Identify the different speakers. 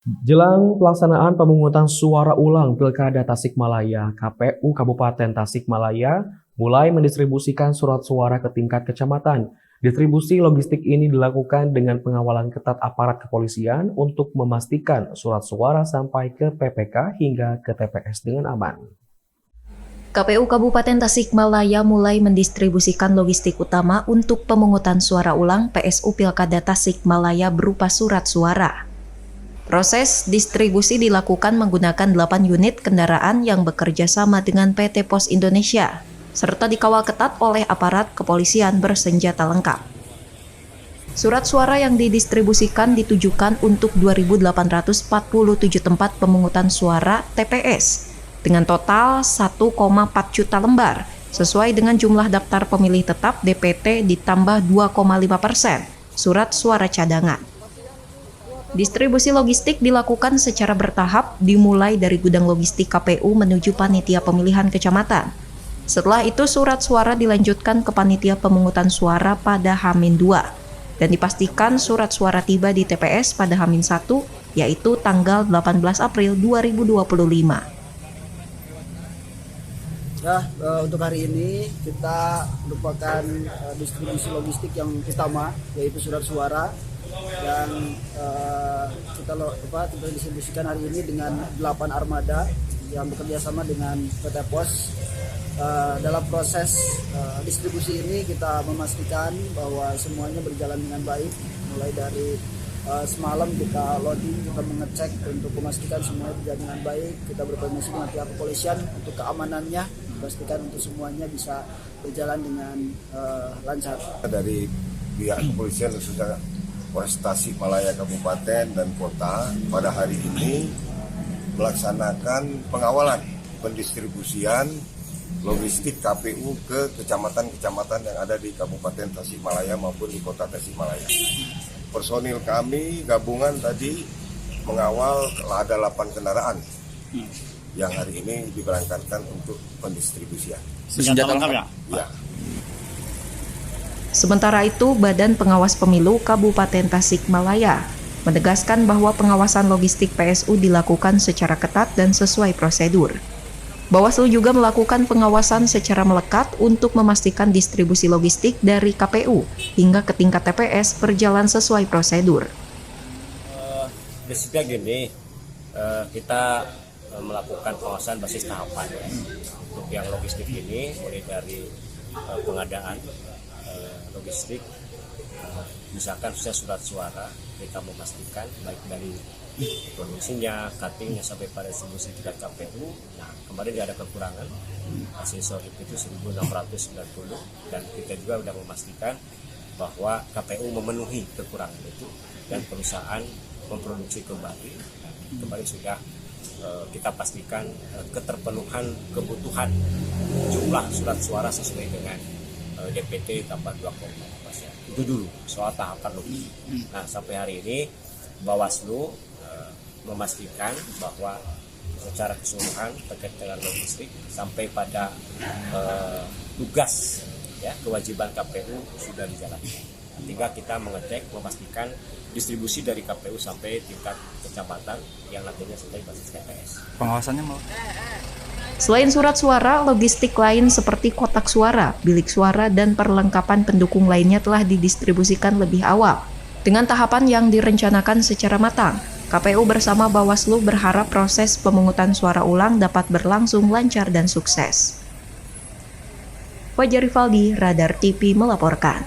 Speaker 1: Jelang pelaksanaan pemungutan suara ulang Pilkada Tasikmalaya, KPU Kabupaten Tasikmalaya mulai mendistribusikan surat suara ke tingkat kecamatan. Distribusi logistik ini dilakukan dengan pengawalan ketat aparat kepolisian untuk memastikan surat suara sampai ke PPK hingga ke TPS dengan aman.
Speaker 2: KPU Kabupaten Tasikmalaya mulai mendistribusikan logistik utama untuk pemungutan suara ulang PSU Pilkada Tasikmalaya berupa surat suara. Proses distribusi dilakukan menggunakan 8 unit kendaraan yang bekerja sama dengan PT Pos Indonesia, serta dikawal ketat oleh aparat kepolisian bersenjata lengkap. Surat suara yang didistribusikan ditujukan untuk 2.847 tempat pemungutan suara TPS, dengan total 1,4 juta lembar, sesuai dengan jumlah daftar pemilih tetap DPT ditambah 2,5% surat suara cadangan. Distribusi logistik dilakukan secara bertahap dimulai dari gudang logistik KPU menuju panitia pemilihan kecamatan. Setelah itu surat suara dilanjutkan ke panitia pemungutan suara pada H-2 dan dipastikan surat suara tiba di TPS pada H-1 yaitu tanggal 18 April 2025.
Speaker 3: Untuk hari ini kita merupakan distribusi logistik yang utama yaitu surat suara dan kita distribusikan hari ini dengan 8 armada yang bekerja sama dengan PT Pos. Dalam proses distribusi ini kita memastikan bahwa semuanya berjalan dengan baik, mulai dari semalam kita loading, kita mengecek untuk memastikan semuanya berjalan dengan baik. Kita berkoordinasi dengan pihak kepolisian untuk keamanannya, memastikan untuk semuanya bisa berjalan dengan lancar.
Speaker 4: Dari pihak kepolisian sudah Polres Tasikmalaya Kabupaten dan Kota pada hari ini melaksanakan pengawalan pendistribusian logistik KPU ke kecamatan-kecamatan yang ada di Kabupaten Tasikmalaya maupun di Kota Tasikmalaya. Personil kami gabungan tadi mengawal ada 8 kendaraan yang hari ini diberangkatkan untuk pendistribusian.
Speaker 5: Senjata lengkap ya?
Speaker 4: Ya.
Speaker 2: Sementara itu, Badan Pengawas Pemilu Kabupaten Tasikmalaya menegaskan bahwa pengawasan logistik PSU dilakukan secara ketat dan sesuai prosedur. Bawaslu juga melakukan pengawasan secara melekat untuk memastikan distribusi logistik dari KPU hingga ke tingkat TPS berjalan sesuai prosedur.
Speaker 6: Prinsipnya gini, kita melakukan pengawasan basis tahapan ya. Untuk yang logistik ini mulai dari pengadaan logistik, misalkan surat suara, kita memastikan baik dari produksinya, cuttingnya sampai pada distribusi tingkat KPU. Nah, kemarin ada kekurangan, hasil sortir itu 1.690 dan kita juga sudah memastikan bahwa KPU memenuhi kekurangan itu dan perusahaan memproduksi kembali. Kemarin sudah kita pastikan keterpenuhan kebutuhan jumlah surat suara sesuai dengan DPT tambah 2,5%. Itu dulu soal tahapan logistik. Nah, sampai hari ini Bawaslu memastikan bahwa secara keseluruhan terkait dengan logistik sampai pada tugas ya kewajiban KPU sudah dijalankan. Tinggal kita mengecek memastikan distribusi dari KPU sampai tingkat kecamatan yang nantinya sampai basis TPS.
Speaker 5: Pengawasannya mau?
Speaker 2: Selain surat suara, logistik lain seperti kotak suara, bilik suara, dan perlengkapan pendukung lainnya telah didistribusikan lebih awal. Dengan tahapan yang direncanakan secara matang, KPU bersama Bawaslu berharap proses pemungutan suara ulang dapat berlangsung lancar dan sukses. Fajar Rivaldi, Radar TV melaporkan.